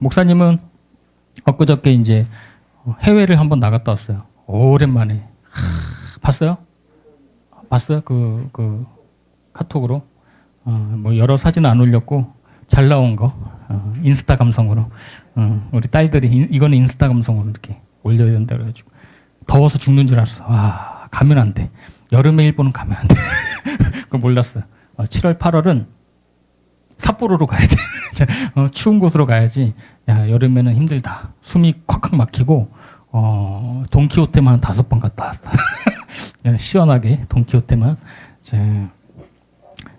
목사님은 엊그저께 이제 해외를 한번 나갔다 왔어요. 오랜만에. 봤어요? 봤어요? 그 카톡으로. 뭐 여러 사진 안 올렸고 잘 나온 거 인스타 감성으로 우리 딸들이 이거는 인스타 감성으로 이렇게 올려야 된다 그래가지고 더워서 죽는 줄 알았어. 와, 가면 안 돼. 여름에 일본은 가면 안 돼. 그거 몰랐어요. 7월 8월은 삿포로로 가야 돼. 추운 곳으로 가야지. 야, 여름에는 힘들다. 숨이 콱콱 막히고 돈키호테만 한 5번 갔다 왔다. 시원하게 돈키호테만.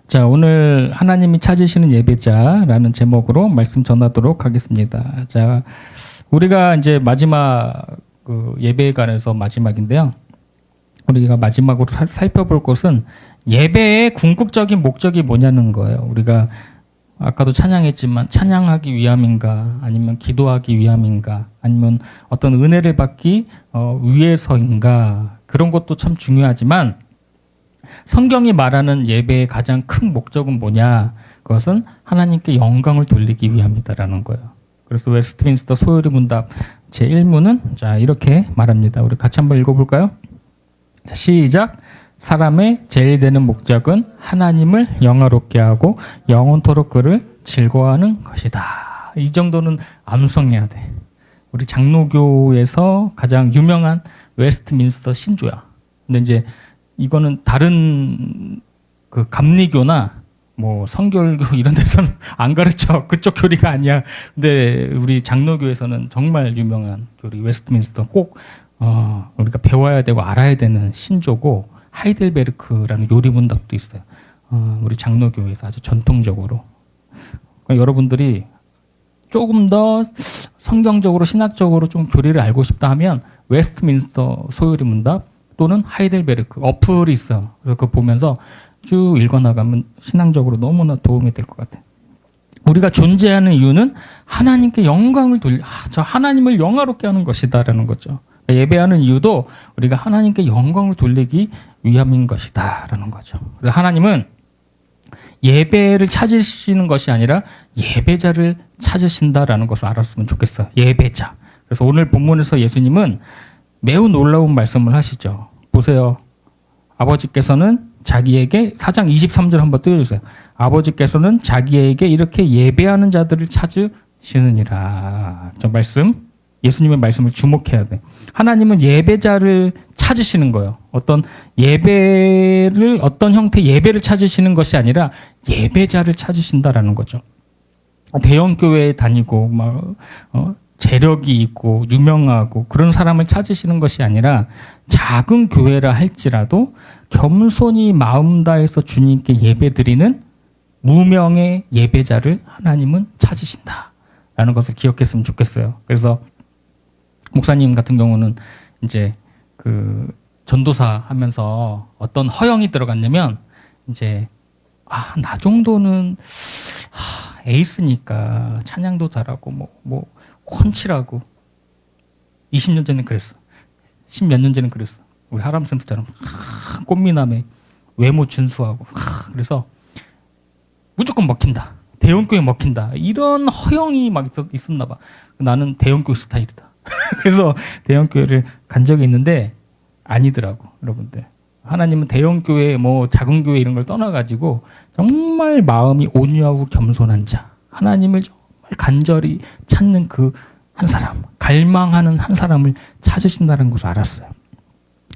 자, 오늘 하나님이 찾으시는 예배자라는 제목으로 말씀 전하도록 하겠습니다. 자, 우리가 이제 마지막 예배관에서 마지막인데요. 우리가 마지막으로 살펴볼 것은 예배의 궁극적인 목적이 뭐냐는 거예요. 우리가 아까도 찬양했지만 찬양하기 위함인가 아니면 기도하기 위함인가 아니면 어떤 은혜를 받기 위해서인가 그런 것도 참 중요하지만 성경이 말하는 예배의 가장 큰 목적은 뭐냐? 그것은 하나님께 영광을 돌리기 위함이다라는 거예요. 그래서 웨스트민스터 소요리 문답 제1문은 자 이렇게 말합니다. 우리 같이 한번 읽어볼까요? 자, 시작. 사람의 제일 되는 목적은 하나님을 영화롭게 하고 영원토록 그를 즐거워하는 것이다. 이 정도는 암송해야 돼. 우리 장로교에서 가장 유명한 웨스트민스터 신조야. 근데 이제 이거는 다른 그 감리교나 뭐 성결교 이런 데서는 안 가르쳐. 그쪽 교리가 아니야. 근데 우리 장로교에서는 정말 유명한 교리 웨스트민스터 꼭 우리가 배워야 되고 알아야 되는 신조고 하이델베르크라는 요리문답도 있어요. 우리 장로교에서 아주 전통적으로. 그러니까 여러분들이 조금 더 성경적으로 신학적으로 좀 교리를 알고 싶다 하면 웨스트민스터 소요리 문답 또는 하이델베르크 어플이 있어요. 그래서 그거 보면서 쭉 읽어나가면 신앙적으로 너무나 도움이 될 것 같아요. 우리가 존재하는 이유는 하나님께 영광을 저 하나님을 영화롭게 하는 것이다라는 거죠. 예배하는 이유도 우리가 하나님께 영광을 돌리기 위함인 것이다라는 거죠. 그래서 하나님은 예배를 찾으시는 것이 아니라 예배자를 찾으신다라는 것을 알았으면 좋겠어요. 예배자. 그래서 오늘 본문에서 예수님은 매우 놀라운 말씀을 하시죠. 보세요. 아버지께서는 자기에게 4장 23절 한번 띄워주세요. 아버지께서는 자기에게 이렇게 예배하는 자들을 찾으시느니라. 저 말씀, 예수님의 말씀을 주목해야 돼. 하나님은 예배자를 찾으시는 거예요. 어떤 예배를 어떤 형태의 예배를 찾으시는 것이 아니라 예배자를 찾으신다라는 거죠. 대형 교회에 다니고 막 재력이 있고 유명하고 그런 사람을 찾으시는 것이 아니라 작은 교회라 할지라도 겸손히 마음 다해서 주님께 예배드리는 무명의 예배자를 하나님은 찾으신다라는 것을 기억했으면 좋겠어요. 그래서 목사님 같은 경우는 이제 그 전도사 하면서 어떤 허영이 들어갔냐면 이제 나 정도는 에이스니까 찬양도 잘하고 뭐 콘치라고 20년 전에 그랬어. 10몇 년 전에 그랬어. 우리 하람쌤처럼 꽃미남에 외모 준수하고 그래서 무조건 먹힌다. 대형교회 먹힌다. 이런 허영이 막 있었나 봐. 나는 대형교회 스타일이다. 그래서 대형교회를 간 적이 있는데 아니더라고. 여러분들. 하나님은 대형교회 뭐 작은 교회 이런 걸 떠나가지고 정말 마음이 온유하고 겸손한 자. 하나님을 정말 간절히 찾는 그 한 사람, 갈망하는 한 사람을 찾으신다는 것을 알았어요.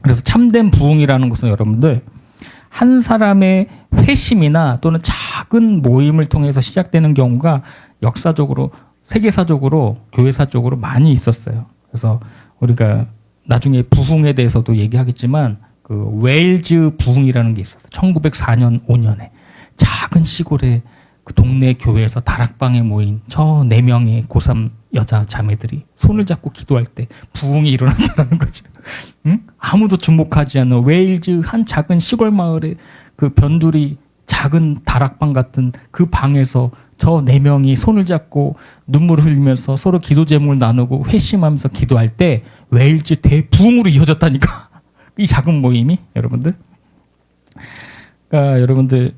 그래서 참된 부흥이라는 것은 여러분들 한 사람의 회심이나 또는 작은 모임을 통해서 시작되는 경우가 역사적으로 세계사적으로 교회사적으로 많이 있었어요. 그래서 우리가 나중에 부흥에 대해서도 얘기하겠지만 그 웨일즈 부흥이라는 게 있었어요. 1904년 5년에 작은 시골의 그 동네 교회에서 다락방에 모인 저 4명의 고3 여자 자매들이 손을 잡고 기도할 때 부흥이 일어났다는 거죠. 응? 아무도 주목하지 않는 웨일즈 한 작은 시골 마을의 그 변두리 작은 다락방 같은 그 방에서 저 4명이 손을 잡고 눈물을 흘리면서 서로 기도 제목을 나누고 회심하면서 기도할 때 웨일즈 대부흥으로 이어졌다니까. 이 작은 모임이 여러분들. 그러니까 여러분들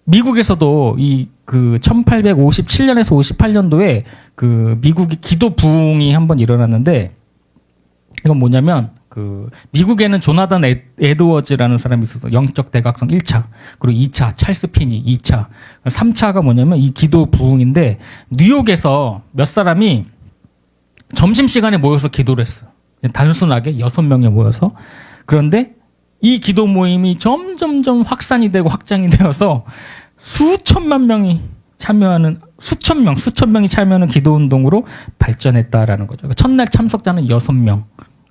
미국에서도 그 1857년에서 58년도에 그 미국이 기도 부흥이 한번 일어났는데, 이건 뭐냐면 그 미국에는 조나단 에드워즈라는 사람이 있어서 영적 대각성 1차, 그리고 2차 찰스 피니 2차, 3차가 뭐냐면 이 기도 부흥인데, 뉴욕에서 몇 사람이 점심시간에 모여서 기도를 했어. 단순하게 6명이 모여서. 그런데 이 기도 모임이 점점점 확산이 되고 확장이 되어서 수천 명이 참여하는 기도 운동으로 발전했다라는 거죠. 첫날 참석자는 6명.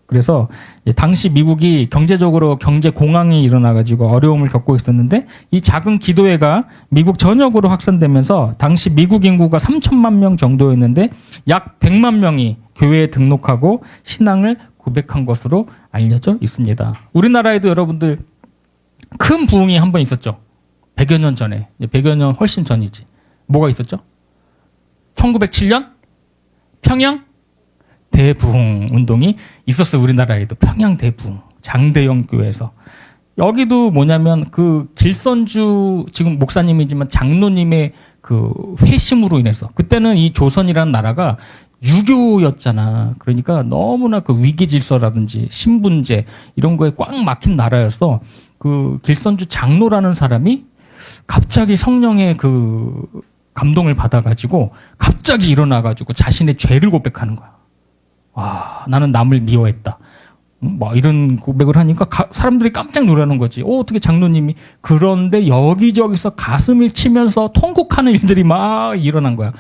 그래서 당시 미국이 경제적으로 경제 공황이 일어나가지고 어려움을 겪고 있었는데, 이 작은 기도회가 미국 전역으로 확산되면서 당시 미국 인구가 3천만 명 정도였는데 약 100만 명이 교회에 등록하고 신앙을 고백한 것으로 알려져 있습니다. 우리나라에도 여러분들 큰 부흥이 한 번 있었죠. 100여 년 전에. 100여 년 훨씬 전이지. 뭐가 있었죠? 1907년 평양 대부흥 운동이 있었어요. 우리나라에도 평양 대부흥, 장대영 교회에서. 여기도 뭐냐면 그 길선주, 지금 목사님이지만 장로님의 그 회심으로 인해서, 그때는 이 조선이라는 나라가 유교였잖아. 그러니까 너무나 그 위기 질서라든지 신분제 이런 거에 꽉 막힌 나라여서, 그 길선주 장로라는 사람이 갑자기 성령의 그 감동을 받아가지고 갑자기 일어나가지고 자신의 죄를 고백하는 거야. 와, 나는 남을 미워했다. 뭐 이런 고백을 하니까 사람들이 깜짝 놀라는 거지. 어떻게 장로님이. 그런데 여기저기서 가슴을 치면서 통곡하는 일들이 막 일어난 거야.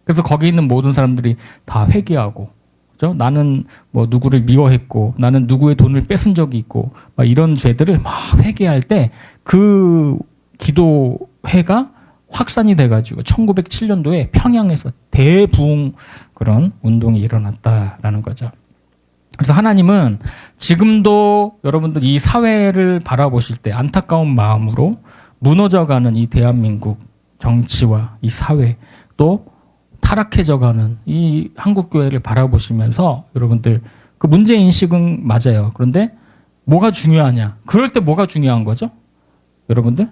그래서 거기 있는 모든 사람들이 다 회개하고, 그죠? 나는 뭐 누구를 미워했고, 나는 누구의 돈을 뺏은 적이 있고, 막 이런 죄들을 막 회개할 때 그 기도회가 확산이 돼가지고 1907년도에 평양에서 대부흥 그런 운동이 일어났다라는 거죠. 그래서 하나님은 지금도 여러분들 이 사회를 바라보실 때 안타까운 마음으로 무너져가는 이 대한민국 정치와 이 사회, 또 타락해져가는 이 한국교회를 바라보시면서 여러분들 그 문제인식은 맞아요. 그런데 뭐가 중요하냐? 그럴 때 뭐가 중요한 거죠? 여러분들?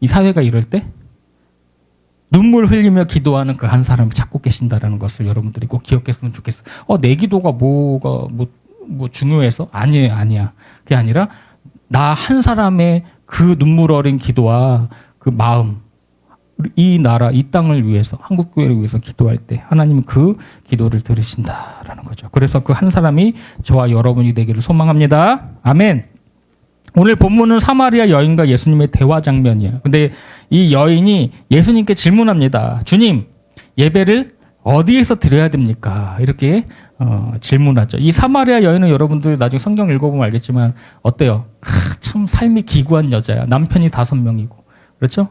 이 사회가 이럴 때? 눈물 흘리며 기도하는 그 한 사람을 찾고 계신다라는 것을 여러분들이 꼭 기억했으면 좋겠어요. 내 기도가 뭐가 중요해서? 아니야. 그게 아니라 나 한 사람의 그 눈물 어린 기도와 그 마음, 이 나라, 이 땅을 위해서, 한국교회를 위해서 기도할 때 하나님은 그 기도를 들으신다라는 거죠. 그래서 그 한 사람이 저와 여러분이 되기를 소망합니다. 아멘. 오늘 본문은 사마리아 여인과 예수님의 대화 장면이에요. 근데 이 여인이 예수님께 질문합니다. 주님, 예배를 어디에서 드려야 됩니까? 이렇게 질문하죠. 이 사마리아 여인은 여러분들 나중에 성경 읽어보면 알겠지만 어때요? 참 삶이 기구한 여자야. 남편이 5명이고. 그렇죠?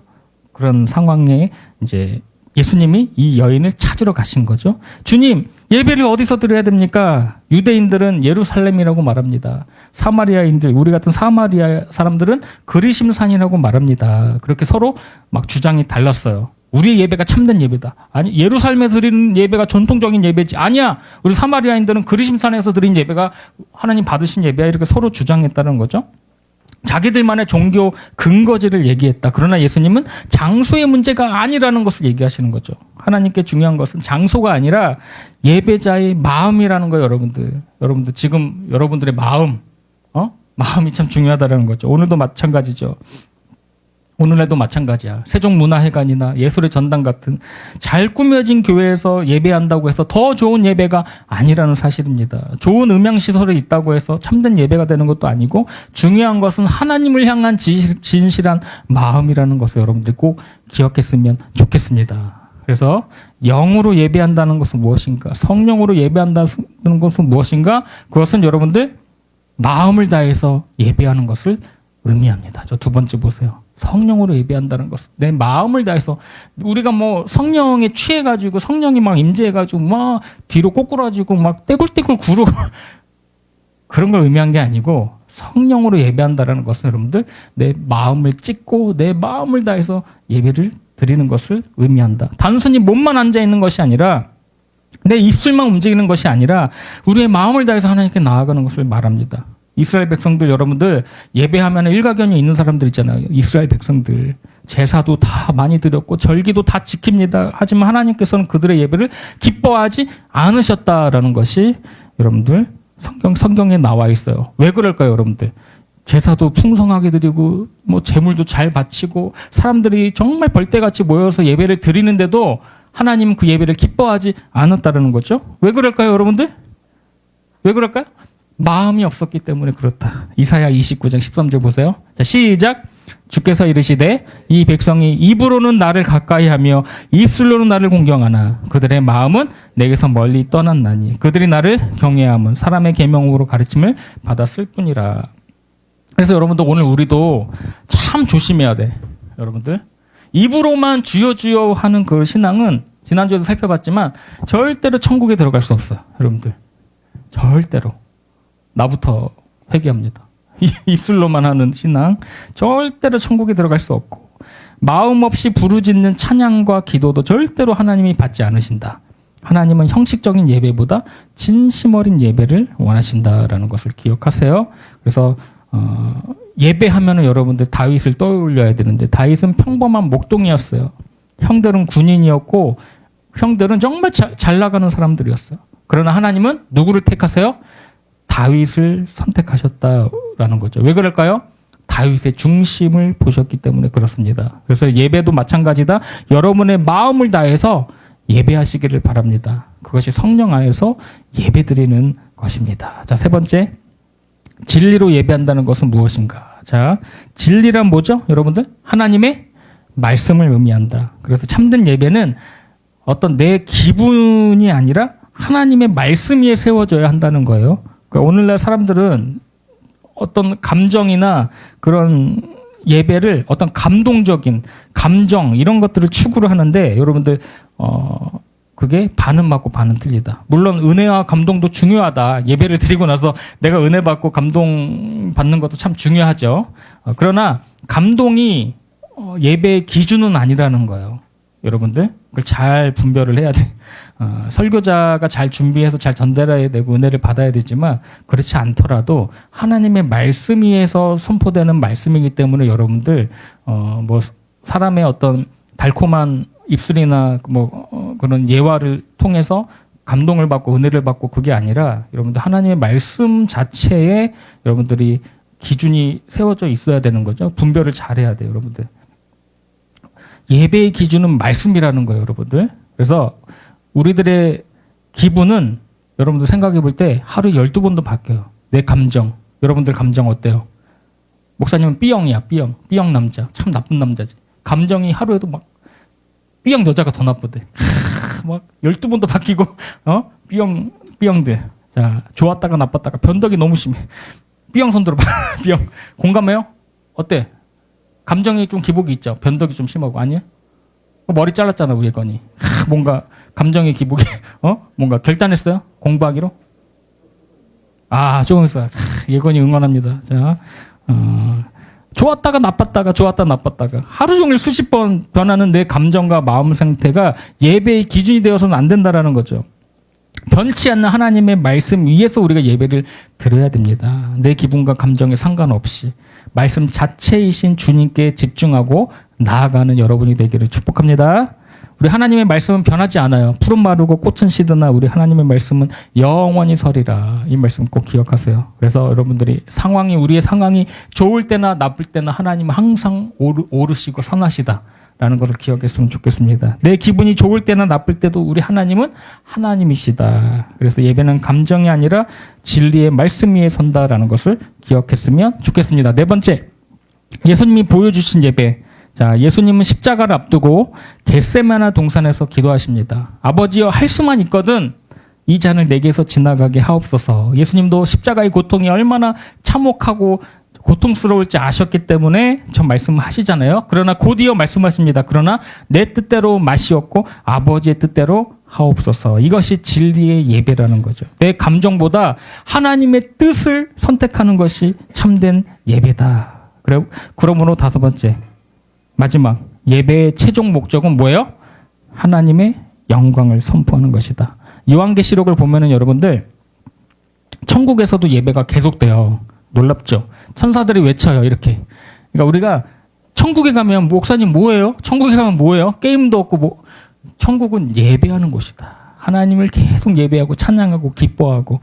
그런 상황에 이제 예수님이 이 여인을 찾으러 가신 거죠. 주님, 예배를 어디서 드려야 됩니까? 유대인들은 예루살렘이라고 말합니다. 사마리아인들, 우리 같은 사마리아 사람들은 그리심산이라고 말합니다. 그렇게 서로 막 주장이 달랐어요. 우리의 예배가 참된 예배다. 아니, 예루살렘에서 드리는 예배가 전통적인 예배지. 아니야. 우리 사마리아인들은 그리심산에서 드린 예배가 하나님 받으신 예배야. 이렇게 서로 주장했다는 거죠. 자기들만의 종교 근거지를 얘기했다. 그러나 예수님은 장소의 문제가 아니라는 것을 얘기하시는 거죠. 하나님께 중요한 것은 장소가 아니라 예배자의 마음이라는 거예요, 여러분들. 여러분들 지금 여러분들의 마음이 참 중요하다는 거죠. 오늘도 마찬가지죠. 오늘날도 마찬가지야. 세종문화회관이나 예술의 전당 같은 잘 꾸며진 교회에서 예배한다고 해서 더 좋은 예배가 아니라는 사실입니다. 좋은 음향시설이 있다고 해서 참된 예배가 되는 것도 아니고, 중요한 것은 하나님을 향한 진실한 마음이라는 것을 여러분들이 꼭 기억했으면 좋겠습니다. 그래서 영으로 예배한다는 것은 무엇인가? 성령으로 예배한다는 것은 무엇인가? 그것은 여러분들 마음을 다해서 예배하는 것을 의미합니다. 저 두 번째 보세요. 성령으로 예배한다는 것은 내 마음을 다해서, 우리가 뭐 성령에 취해가지고 성령이 막 임재해가지고 막 뒤로 꼬꾸라지고 막 떼굴떼굴 구르고 그런 걸 의미한 게 아니고, 성령으로 예배한다는 것은 여러분들 내 마음을 찢고 내 마음을 다해서 예배를 드리는 것을 의미한다. 단순히 몸만 앉아 있는 것이 아니라, 내 입술만 움직이는 것이 아니라 우리의 마음을 다해서 하나님께 나아가는 것을 이스라엘 백성들, 여러분들 예배하면 일가견이 있는 사람들 있잖아요. 이스라엘 백성들. 제사도 다 많이 드렸고 절기도 다 지킵니다. 하지만 하나님께서는 그들의 예배를 기뻐하지 않으셨다라는 것이 여러분들 성경에 나와 있어요. 왜 그럴까요, 여러분들? 제사도 풍성하게 드리고 뭐 제물도 잘 바치고 사람들이 정말 벌떼같이 모여서 예배를 드리는데도 하나님은 그 예배를 기뻐하지 않았다는 거죠. 왜 그럴까요, 여러분들? 왜 그럴까요? 마음이 없었기 때문에 그렇다. 이사야 29장 13절 보세요. 자, 시작. 주께서 이르시되 이 백성이 입으로는 나를 가까이하며 입술로는 나를 공경하나 그들의 마음은 내게서 멀리 떠났나니 그들이 나를 경외함은 사람의 계명으로 가르침을 받았을 뿐이라. 그래서 여러분들 오늘 우리도 참 조심해야 돼. 여러분들 입으로만 주여 주여 하는 그 신앙은 지난주에도 살펴봤지만 절대로 천국에 들어갈 수 없어요. 여러분들 절대로. 나부터 회개합니다. 입술로만 하는 신앙 절대로 천국에 들어갈 수 없고 마음 없이 부르짖는 찬양과 기도도 절대로 하나님이 받지 않으신다. 하나님은 형식적인 예배보다 진심 어린 예배를 원하신다라는 것을 기억하세요. 그래서 예배하면은 여러분들 다윗을 떠올려야 되는데 다윗은 평범한 목동이었어요. 형들은 군인이었고 형들은 정말 잘 나가는 사람들이었어요. 그러나 하나님은 누구를 택하세요? 다윗을 선택하셨다라는 거죠. 왜 그럴까요? 다윗의 중심을 보셨기 때문에 그렇습니다. 그래서 예배도 마찬가지다. 여러분의 마음을 다해서 예배하시기를 바랍니다. 그것이 성령 안에서 예배드리는 것입니다. 자, 세 번째. 진리로 예배한다는 것은 무엇인가? 자, 진리란 뭐죠? 여러분들? 하나님의 말씀을 의미한다. 그래서 참된 예배는 어떤 내 기분이 아니라 하나님의 말씀 위에 세워져야 한다는 거예요. 그러니까 오늘날 사람들은 어떤 감정이나 그런 예배를 어떤 감동적인 감정 이런 것들을 추구를 하는데 여러분들 그게 반은 맞고 반은 틀리다. 물론 은혜와 감동도 중요하다. 예배를 드리고 나서 내가 은혜 받고 감동 받는 것도 참 중요하죠. 그러나 감동이 예배의 기준은 아니라는 거예요. 여러분들 그걸 잘 분별을 해야 돼. 설교자가 잘 준비해서 잘 전달해야 되고 은혜를 받아야 되지만 그렇지 않더라도 하나님의 말씀 위에서 선포되는 말씀이기 때문에 여러분들 뭐 사람의 어떤 달콤한 입술이나 뭐 그런 예화를 통해서 감동을 받고 은혜를 받고 그게 아니라 여러분들 하나님의 말씀 자체에 여러분들이 기준이 세워져 있어야 되는 거죠. 분별을 잘해야 돼요, 여러분들. 예배의 기준은 말씀이라는 거예요, 여러분들. 그래서 우리들의 기분은 여러분들 생각해 볼 때 하루 12번도 바뀌어요. 내 감정. 여러분들 감정 어때요? 목사님은 B형이야, B형. B형 남자. 참 나쁜 남자지. 감정이 하루에도 막 B형 여자가 더 나쁘대. 막 12번도 바뀌고, B형들. 자, 좋았다가 나빴다가 변덕이 너무 심해. B형 손 들어봐. B형. 공감해요? 어때? 감정이 좀 기복이 있죠? 변덕이 좀 심하고. 아니에요? 머리 잘랐잖아, 우리 예건이. 뭔가 감정의 기복이, 뭔가 결단했어요? 공부하기로? 조금 있어. 예건이 응원합니다. 자, 좋았다가 나빴다가 좋았다 나빴다가 하루 종일 수십 번 변하는 내 감정과 마음 상태가 예배의 기준이 되어서는 안 된다라는 거죠. 변치 않는 하나님의 말씀 위에서 우리가 예배를 드려야 됩니다. 내 기분과 감정에 상관없이 말씀 자체이신 주님께 집중하고 나아가는 여러분이 되기를 축복합니다. 우리 하나님의 말씀은 변하지 않아요. 푸른 마르고 꽃은 시드나 우리 하나님의 말씀은 영원히 서리라. 이 말씀 꼭 기억하세요. 그래서 여러분들이 우리의 상황이 좋을 때나 나쁠 때나 하나님은 항상 오르시고 선하시다. 라는 것을 기억했으면 좋겠습니다. 내 기분이 좋을 때나 나쁠 때도 우리 하나님은 하나님이시다. 그래서 예배는 감정이 아니라 진리의 말씀 위에 선다라는 것을 기억했으면 좋겠습니다. 네 번째, 예수님이 보여주신 예배. 자, 예수님은 십자가를 앞두고 겟세마네 동산에서 기도하십니다. 아버지여, 할 수만 있거든 이 잔을 내게서 지나가게 하옵소서. 예수님도 십자가의 고통이 얼마나 참혹하고 고통스러울지 아셨기 때문에 전 말씀하시잖아요. 그러나 곧이어 말씀하십니다. 그러나 내 뜻대로 마시옵고 아버지의 뜻대로 하옵소서. 이것이 진리의 예배라는 거죠. 내 감정보다 하나님의 뜻을 선택하는 것이 참된 예배다. 그러므로 다섯 번째, 마지막 예배의 최종 목적은 뭐예요? 하나님의 영광을 선포하는 것이다. 요한계시록을 보면은 여러분들 천국에서도 예배가 계속돼요. 놀랍죠? 천사들이 외쳐요, 이렇게. 그러니까 우리가 천국에 가면 목사님 뭐예요? 천국에 가면 뭐예요? 게임도 없고 뭐. 천국은 예배하는 곳이다. 하나님을 계속 예배하고 찬양하고 기뻐하고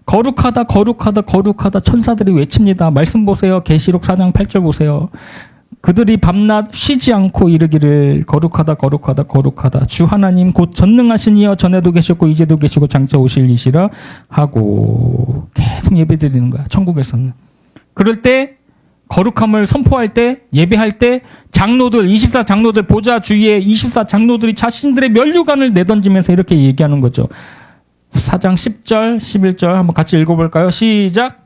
거룩하다 거룩하다 거룩하다 천사들이 외칩니다. 말씀 보세요. 계시록 4장 8절 보세요. 그들이 밤낮 쉬지 않고 이르기를 거룩하다 거룩하다 거룩하다 주 하나님 곧 전능하신 이여 전에도 계셨고 이제도 계시고 장차 오실 이시라 하고 계속 예배드리는 거야. 천국에서는. 그럴 때 거룩함을 선포할 때 예배할 때 장로들 24 장로들 보좌 주위에 24 장로들이 자신들의 면류관을 내던지면서 이렇게 얘기하는 거죠. 4장 10절 11절 한번 같이 읽어볼까요? 시작.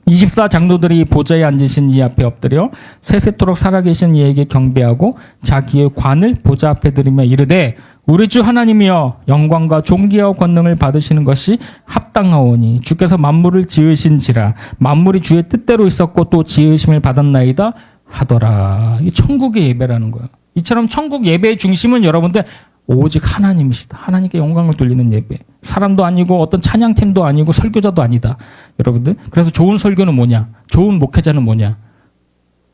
24 장로들이 보좌에 앉으신 이 앞에 엎드려 세세토록 살아계신 이에게 경배하고 자기의 관을 보좌 앞에 들이며 이르되 우리 주 하나님이여 영광과 존귀와 권능을 받으시는 것이 합당하오니 주께서 만물을 지으신지라 만물이 주의 뜻대로 있었고 또 지으심을 받았나이다 하더라. 이 천국의 예배라는 거예요. 이처럼 천국 예배의 중심은 여러분들 오직 하나님이시다. 하나님께 영광을 돌리는 예배. 사람도 아니고 어떤 찬양팀도 아니고 설교자도 아니다. 여러분들. 그래서 좋은 설교는 뭐냐? 좋은 목회자는 뭐냐?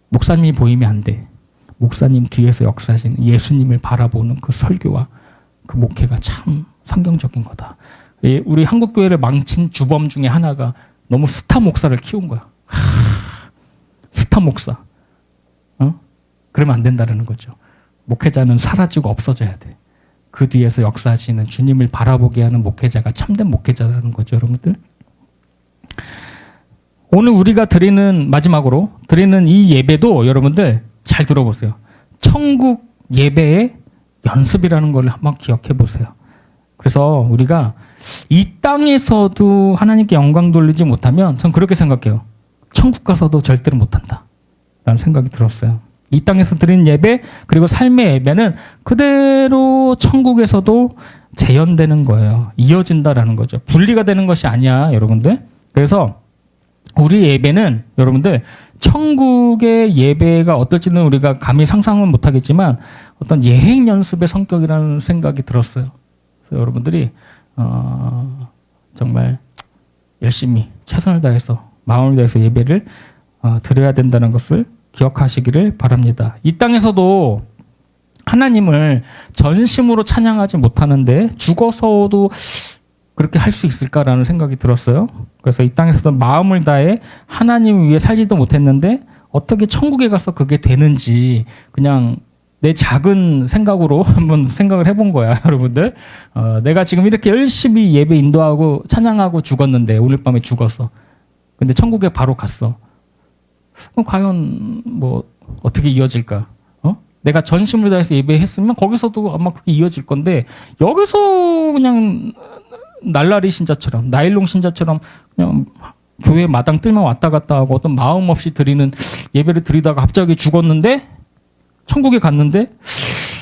목사님이 보이면 안 돼. 목사님 뒤에서 역사하시는 예수님을 바라보는 그 설교와 그 목회가 참 성경적인 거다. 우리 한국교회를 망친 주범 중에 하나가 너무 스타 목사를 키운 거야. 스타 목사. 그러면 안 된다는 거죠. 목회자는 사라지고 없어져야 돼. 그 뒤에서 역사하시는 주님을 바라보게 하는 목회자가 참된 목회자라는 거죠, 여러분들. 오늘 우리가 마지막으로 드리는 이 예배도 여러분들 잘 들어보세요. 천국 예배의 연습이라는 걸 한번 기억해 보세요. 그래서 우리가 이 땅에서도 하나님께 영광 돌리지 못하면 전 그렇게 생각해요. 천국 가서도 절대로 못한다. 라는 생각이 들었어요. 이 땅에서 드리는 예배 그리고 삶의 예배는 그대로 천국에서도 재현되는 거예요. 이어진다라는 거죠. 분리가 되는 것이 아니야, 여러분들. 그래서 우리 예배는 여러분들 천국의 예배가 어떨지는 우리가 감히 상상은 못하겠지만 어떤 예행 연습의 성격이라는 생각이 들었어요. 그래서 여러분들이 정말 열심히 최선을 다해서 마음을 다해서 예배를 드려야 된다는 것을 기억하시기를 바랍니다. 이 땅에서도 하나님을 전심으로 찬양하지 못하는데 죽어서도 그렇게 할 수 있을까라는 생각이 들었어요. 그래서 이 땅에서도 마음을 다해 하나님 위해 살지도 못했는데 어떻게 천국에 가서 그게 되는지 그냥 내 작은 생각으로 한번 생각을 해본 거야, 여러분들. 내가 지금 이렇게 열심히 예배 인도하고 찬양하고 죽었는데 오늘 밤에 죽었어. 근데 천국에 바로 갔어. 그럼 과연 뭐 어떻게 이어질까? 내가 전심을 다해서 예배했으면 거기서도 아마 그게 이어질 건데 여기서 그냥 날라리 신자처럼 나일론 신자처럼 그냥 교회 마당 뜰만 왔다 갔다 하고 어떤 마음 없이 드리는 예배를 드리다가 갑자기 죽었는데 천국에 갔는데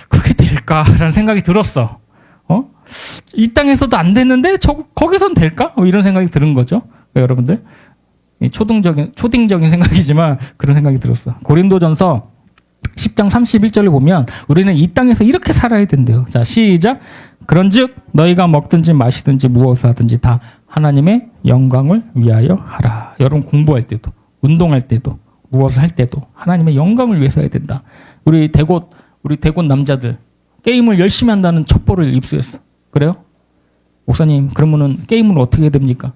그게 될까라는 생각이 들었어. 이 땅에서도 안 됐는데 거기선 될까? 이런 생각이 드는 거죠. 여러분들. 초딩적인 생각이지만 그런 생각이 들었어. 고린도전서 10장 31절을 보면 우리는 이 땅에서 이렇게 살아야 된대요. 자, 시작. 그런즉 너희가 먹든지 마시든지 무엇을 하든지 다 하나님의 영광을 위하여 하라. 여러분 공부할 때도 운동할 때도 무엇을 할 때도 하나님의 영광을 위해서 해야 된다. 우리 대곳 남자들 게임을 열심히 한다는 첩보를 입수했어. 그래요? 목사님 그러면은 게임은 어떻게 해야 됩니까?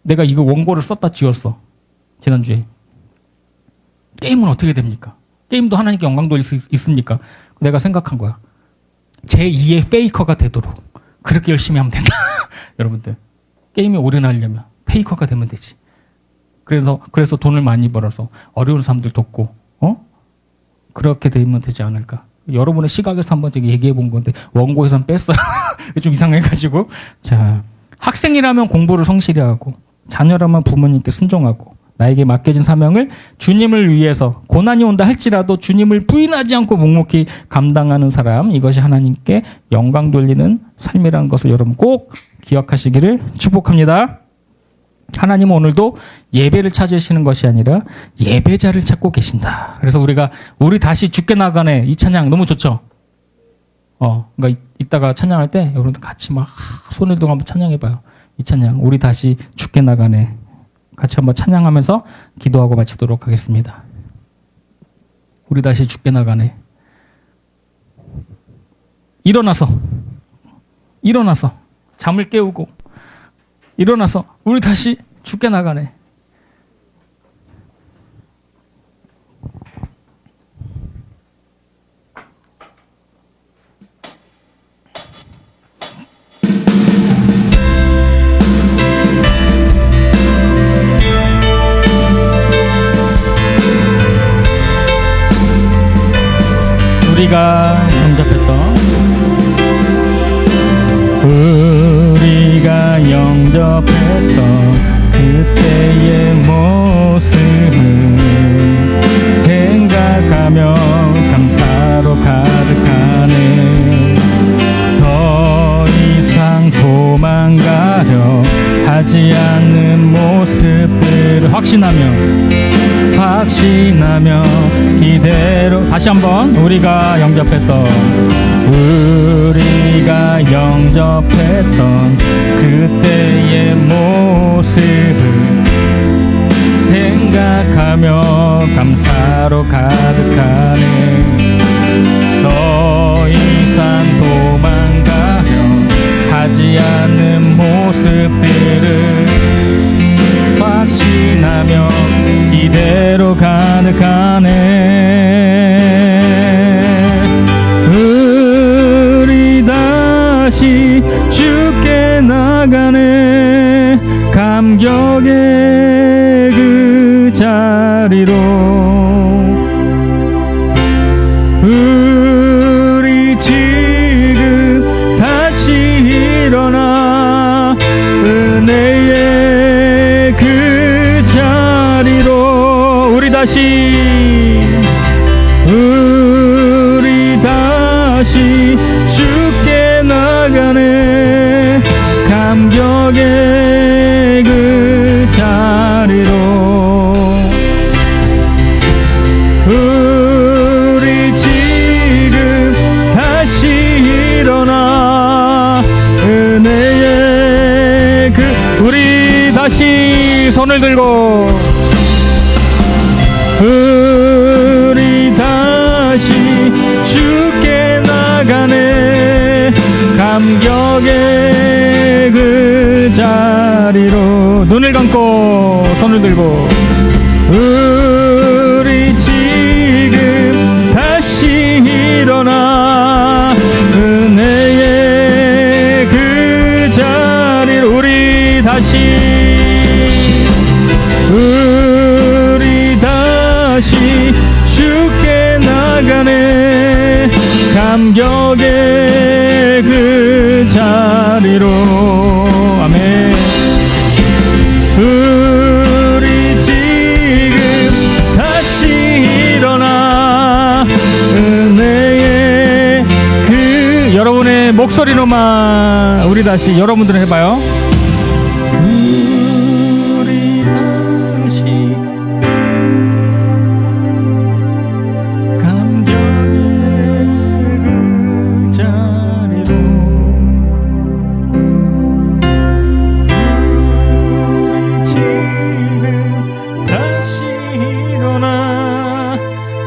내가 이거 원고를 썼다 지웠어. 지난주에. 게임은 어떻게 됩니까? 게임도 하나님께 영광 돌릴 수 있습니까? 내가 생각한 거야. 제2의 페이커가 되도록 그렇게 열심히 하면 된다. 여러분들. 게임에 올인하려면 페이커가 되면 되지. 그래서 돈을 많이 벌어서 어려운 사람들 돕고, 그렇게 되면 되지 않을까. 여러분의 시각에서 한번 얘기해 본 건데, 원고에선 뺐어요. 좀 이상해가지고. 자, 학생이라면 공부를 성실히 하고, 자녀라면 부모님께 순종하고, 나에게 맡겨진 사명을 주님을 위해서 고난이 온다 할지라도 주님을 부인하지 않고 묵묵히 감당하는 사람, 이것이 하나님께 영광 돌리는 삶이라는 것을 여러분 꼭 기억하시기를 축복합니다. 하나님은 오늘도 예배를 찾으시는 것이 아니라 예배자를 찾고 계신다. 그래서 우리 다시 죽게 나가네 이 찬양 너무 좋죠? 그러니까 이따가 찬양할 때 여러분들 같이 막 손을 들고 한번 찬양해봐요. 이 찬양 우리 다시 죽게 나가네 같이 한번 찬양하면서 기도하고 마치도록 하겠습니다. 우리 다시 죽게 나가네. 일어나서 잠을 깨우고 일어나서 우리 다시 죽게 나가네. 우리가 영접했던 그때의 모습을 생각하며 감사로 가득하네. 더 이상 도망가려 하지 않는 모습들을 확신하며 이대로 다시 한번 우리가 영접했던 그때의 모습을 생각하며 감사로 가득하네. 더 이상 도망가려 하지 않는 모습들을 확신하며 이대로 가득하네. 우리 다시 죽게 나가네. 감격의 그 자리로 우리 지금 다시 일어나 은혜의 그 자리로 우리 다시 죽게 나가네. 감격의 그 자리로 우리 지금 다시 일어나 은혜의 우리 다시 손을 들고 우리 다시 죽게 나가네. 감격의 그 자리로 눈을 감고 손을 들고 우리 지금 다시 일어나 은혜의 그 자리로 우리 다시 죽게 나가네. 감격의 그 자리로 아멘. 우리 지금 다시 일어나 은혜의 그 여러분의 목소리로만 우리 다시 여러분들은 해봐요. 우리 다시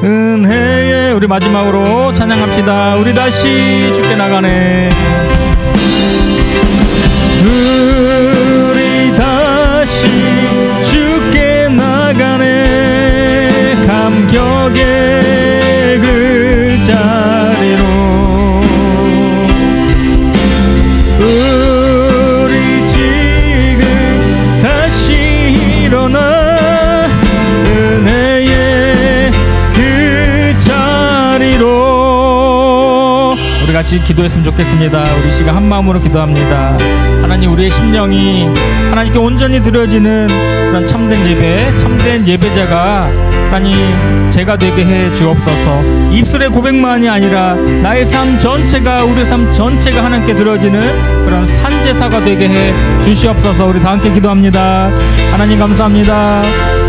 은혜에 우리 마지막으로 찬양합시다. 우리 다시 죽게 나가네. 우리 다시 죽게 나가네. 감격의 그 자리로 우리 지금 다시 일어나 우리 같이 기도했으면 좋겠습니다. 우리 시간 한 마음으로 기도합니다. 하나님, 우리의 심령이 하나님께 온전히 드려지는 그런 참된 예배, 참된 예배자가 하나님 제가 되게 해 주옵소서. 입술의 고백만이 아니라 나의 삶 전체가, 우리의 삶 전체가 하나님께 드려지는 그런 산제사가 되게 해 주시옵소서. 우리 다 함께 기도합니다. 하나님 감사합니다.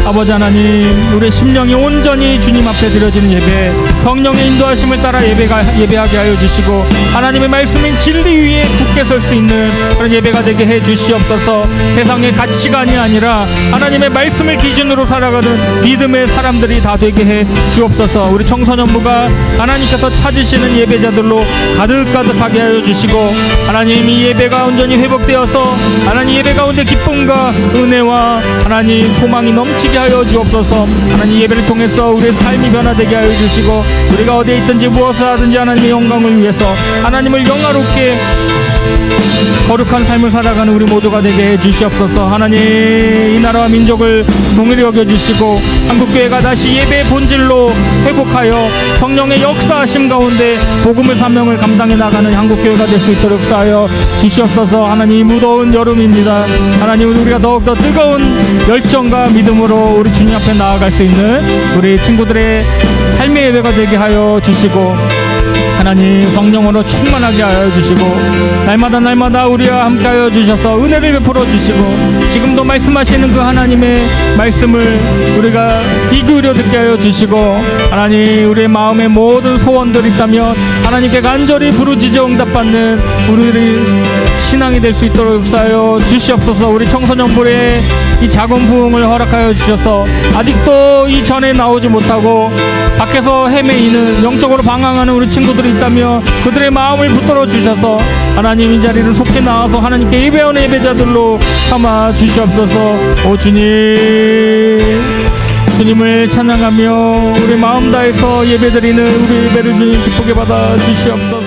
아버지 하나님, 우리의 심령이 온전히 주님 앞에 드려지는 예배, 성령의 인도하심을 따라 예배하게 하여 주시고 하나님의 말씀인 진리 위에 굳게 설 수 있는 그런 예배가 되게 해 주시옵소서. 세상의 가치관이 아니라 하나님의 말씀을 기준으로 살아가는 믿음의 사람들이 다 되게 해 주옵소서. 우리 청소년부가 하나님께서 찾으시는 예배자들로 가득가득하게 하여 주시고 하나님, 이 예배가 온전히 회복되어서 하나님 예배 가운데 기쁨과 은혜와 하나님 소망이 넘치게 하여 주옵소서. 하나님 예배를 통해서 우리의 삶이 변화되게 하여 주시고 우리가 어디에 있든지 무엇을 하든지 하나님의 영광을 위해서 하나님을 영화롭게 거룩한 삶을 살아가는 우리 모두가 되게 해 주시옵소서. 하나님, 이 나라와 민족을 동일히 여겨주시고 한국교회가 다시 예배의 본질로 회복하여 성령의 역사하심 가운데 복음의 사명을 감당해 나가는 한국교회가 될 수 있도록 역사하여 주시옵소서. 하나님, 무더운 여름입니다. 하나님, 우리가 더욱더 뜨거운 열정과 믿음으로 우리 주님 앞에 나아갈 수 있는 우리 친구들의 삶의 예배가 되게 하여 주시고 하나님, 성령으로 충만하게 하여 주시고 날마다 우리와 함께하여 주셔서 은혜를 베풀어 주시고 지금도 말씀하시는 그 하나님의 말씀을 우리가 귀 기울여 듣게 하여 주시고 하나님, 우리의 마음에 모든 소원들이 있다면 하나님께 간절히 부르짖어 응답받는 우리의 신앙이 될 수 있도록 역사하여 주시옵소서. 우리 청소년부의 이 작은 부흥을 허락하여 주셔서 아직도 이 전에 나오지 못하고 밖에서 헤매이는 영적으로 방황하는 우리 친구들이 있다면 그들의 마음을 붙들어 주셔서 하나님, 이 자리를 속히 나와서 하나님께 예배하는 예배자들로 삼아 주시옵소서. 오 주님을 찬양하며 우리 마음 다해서 예배드리는 우리 예배를 주님 기쁘게 받아 주시옵소서.